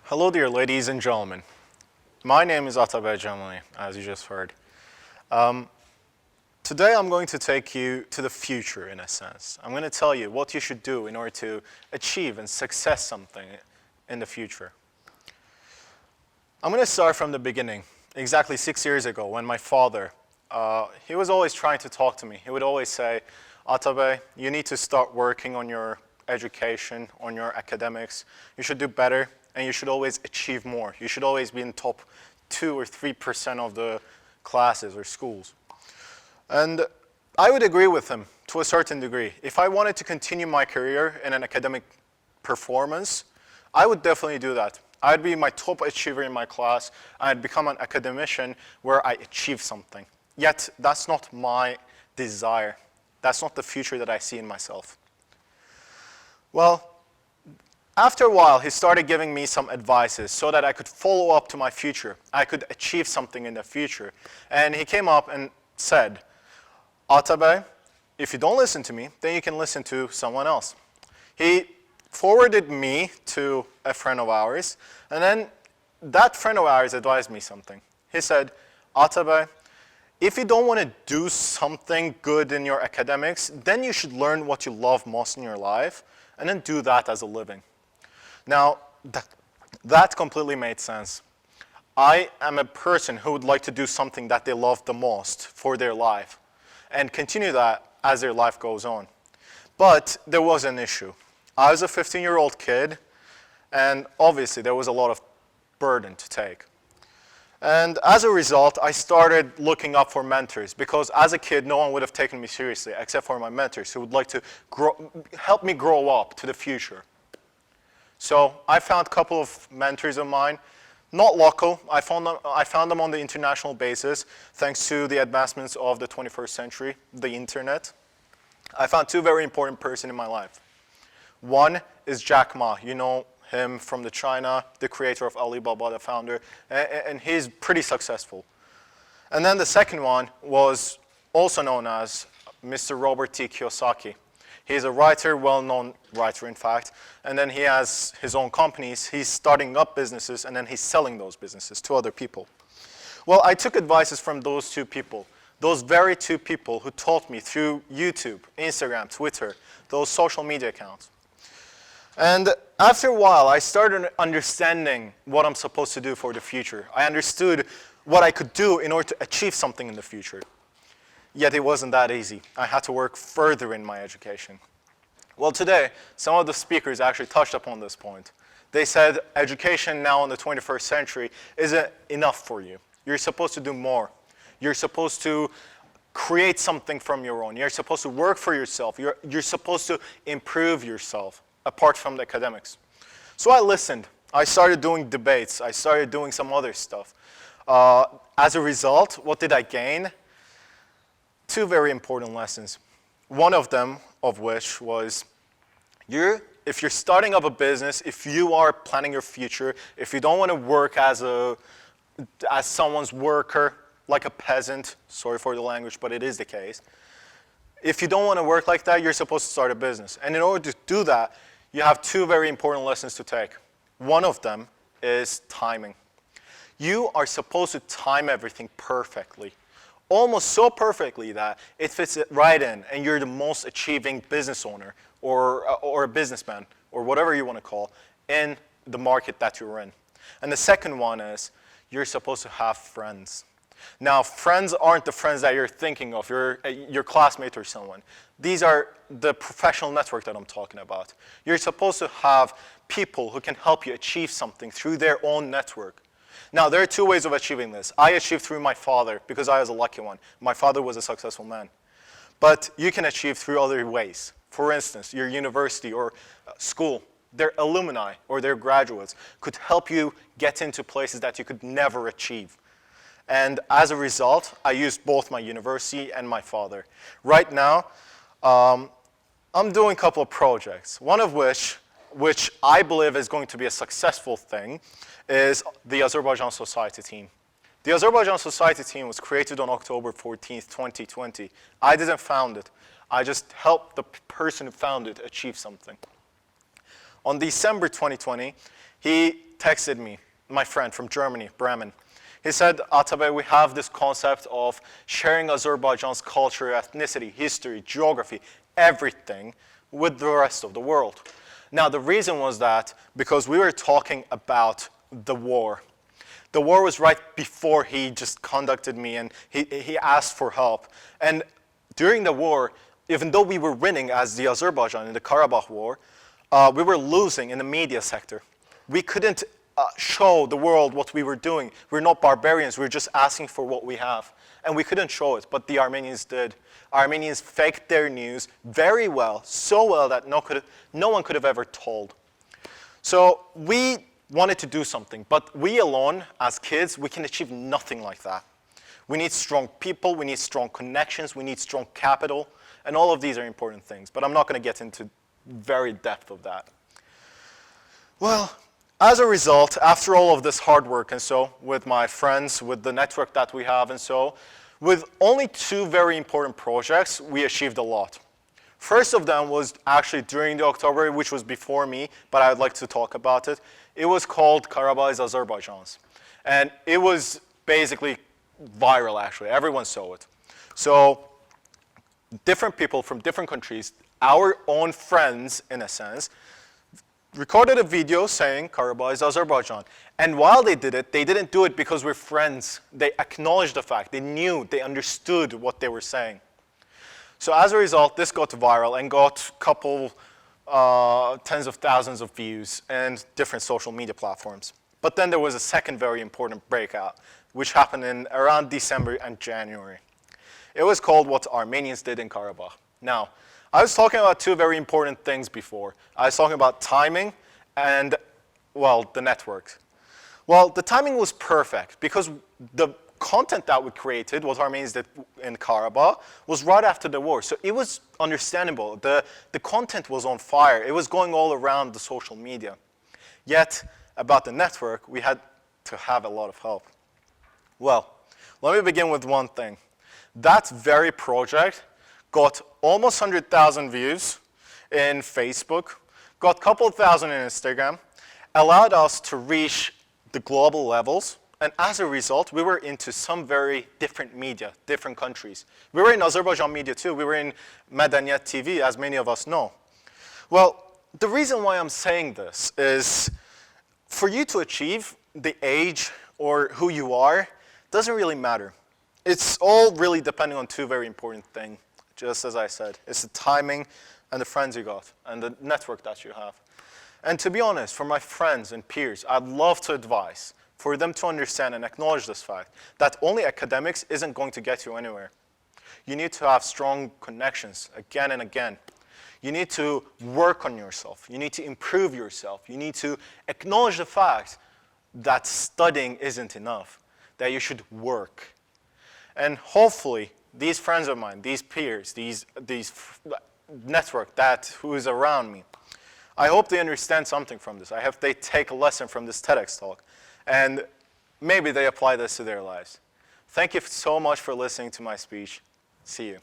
Hello dear ladies and gentlemen. My name is Atabey Jamili, as you just heard. Today I'm going to take you to the future in a sense. I'm going to tell you what you should do in order to achieve and success something in the future. I'm going to start from the beginning, exactly 6 years ago when my father, he was always trying to talk to me. He would always say, Atabey, you need to start working on your education, on your academics. You should do better. And you should always achieve more. You should always be in the top 2 or 3% of the classes or schools. And I would agree with him to a certain degree. If I wanted to continue my career in an academic performance, I would definitely do that. I'd be my top achiever in my class. I'd become an academician where I achieve something. Yet, that's not my desire. That's not the future that I see in myself. Well, after a while, he started giving me some advices so that I could follow up to my future. I could achieve something in the future. And he came up and said, Atabey, if you don't listen to me, then you can listen to someone else. He forwarded me to a friend of ours, and then that friend of ours advised me something. He said, Atabey, if you don't want to do something good in your academics, then you should learn what you love most in your life, and then do that as a living. Now, that completely made sense. I am a person who would like to do something that they love the most for their life and continue that as their life goes on. But there was an issue. I was a 15-year-old kid, and obviously there was a lot of burden to take. And as a result, I started looking up for mentors because as a kid, no one would have taken me seriously except for my mentors who would like to help me grow up to the future. So I found a couple of mentors of mine, not local. I found them on the international basis, thanks to the advancements of the 21st century, the internet. I found 2 very important persons in my life. One is Jack Ma. You know him from China, the creator of Alibaba, the founder, and he's pretty successful. And then the second one was also known as Mr. Robert T. Kiyosaki. He's a writer, well-known writer, in fact, and then he has his own companies. He's starting up businesses, and then he's selling those businesses to other people. Well, I took advices from those 2 people, those very 2 people who taught me through YouTube, Instagram, Twitter, those social media accounts. And after a while, I started understanding what I'm supposed to do for the future. I understood what I could do in order to achieve something in the future. Yet it wasn't that easy. I had to work further in my education. Well, today, some of the speakers actually touched upon this point. They said education now in the 21st century isn't enough for you. You're supposed to do more. You're supposed to create something from your own. You're supposed to work for yourself. You're supposed to improve yourself apart from the academics. So I listened. I started doing debates. I started doing some other stuff. As a result, what did I gain? 2 very important lessons. One of them of which was, if you're starting up a business, if you are planning your future, if you don't want to work as someone's worker, like a peasant, sorry for the language, but it is the case. If you don't want to work like that, you're supposed to start a business. And in order to do that, you have 2 very important lessons to take. One of them is timing. You are supposed to time everything perfectly. Almost so perfectly that it fits it right in, and you're the most achieving business owner or a businessman or whatever you want to call in the market that you're in. And the second one is you're supposed to have friends. Now, friends aren't the friends that you're thinking of, your classmate or someone. These are the professional network that I'm talking about. You're supposed to have people who can help you achieve something through their own network. Now, there are 2 ways of achieving this. I achieved through my father because I was a lucky one. My father was a successful man. But you can achieve through other ways. For instance, your university or school, their alumni or their graduates could help you get into places that you could never achieve. And as a result, I used both my university and my father. Right now, I'm doing a couple of projects, one of which I believe is going to be a successful thing, is the Azerbaijan Society team. The Azerbaijan Society team was created on October 14th, 2020. I didn't found it. I just helped the person who founded it achieve something. On December 2020, he texted me, my friend from Germany, Bremen. He said, Atabey, we have this concept of sharing Azerbaijan's culture, ethnicity, history, geography, everything with the rest of the world. Now, the reason was that because we were talking about the war. The war was right before he just contacted me and he asked for help. And during the war, even though we were winning as the Azerbaijan in the Karabakh war, we were losing in the media sector. We couldn't show the world what we were doing. We're not barbarians, we're just asking for what we have. And we couldn't show it, but the Armenians did. Armenians faked their news very well, so well that no one could have ever told. So we wanted to do something, but we alone, as kids, we can achieve nothing like that. We need strong people, we need strong connections, we need strong capital, and all of these are important things, but I'm not going to get into very depth of that. Well, as a result, after all of this hard work and so, with my friends, with the network that we have and so, with only 2 very important projects, we achieved a lot. First of them was actually during the October, which was before me, but I would like to talk about it. It was called TEDxAzerbaijan's. And it was basically viral, actually. Everyone saw it. So different people from different countries, our own friends, in a sense, recorded a video saying Karabakh is Azerbaijan. And while they did it, they didn't do it because we're friends. They acknowledged the fact. They knew, they understood what they were saying. So as a result, this got viral and got a couple tens of thousands of views and different social media platforms. But then there was a second very important breakout, which happened in around December and January. It was called What Armenians Did in Karabakh. Now, I was talking about 2 very important things before. I was talking about timing and, well, the network. Well, the timing was perfect because the content that we created, What Armenians Did in Karabakh, was right after the war. So it was understandable. The content was on fire. It was going all around the social media. Yet, about the network, we had to have a lot of help. Well, let me begin with one thing. That very project got almost 100,000 views in Facebook, got a couple of thousand in Instagram, allowed us to reach the global levels, and as a result, we were into some very different media, different countries. We were in Azerbaijan media too. We were in Madaniyat TV, as many of us know. Well, the reason why I'm saying this is for you to achieve the age or who you are doesn't really matter. It's all really depending on 2 very important things. Just as I said, it's the timing and the friends you got and the network that you have. And to be honest, for my friends and peers, I'd love to advise for them to understand and acknowledge this fact that only academics isn't going to get you anywhere. You need to have strong connections again and again. You need to work on yourself. You need to improve yourself. You need to acknowledge the fact that studying isn't enough, that you should work. And hopefully, these friends of mine, these peers, these network who is around me, I hope they understand something from this. I hope they take a lesson from this TEDx talk, and maybe they apply this to their lives. Thank you so much for listening to my speech. See you.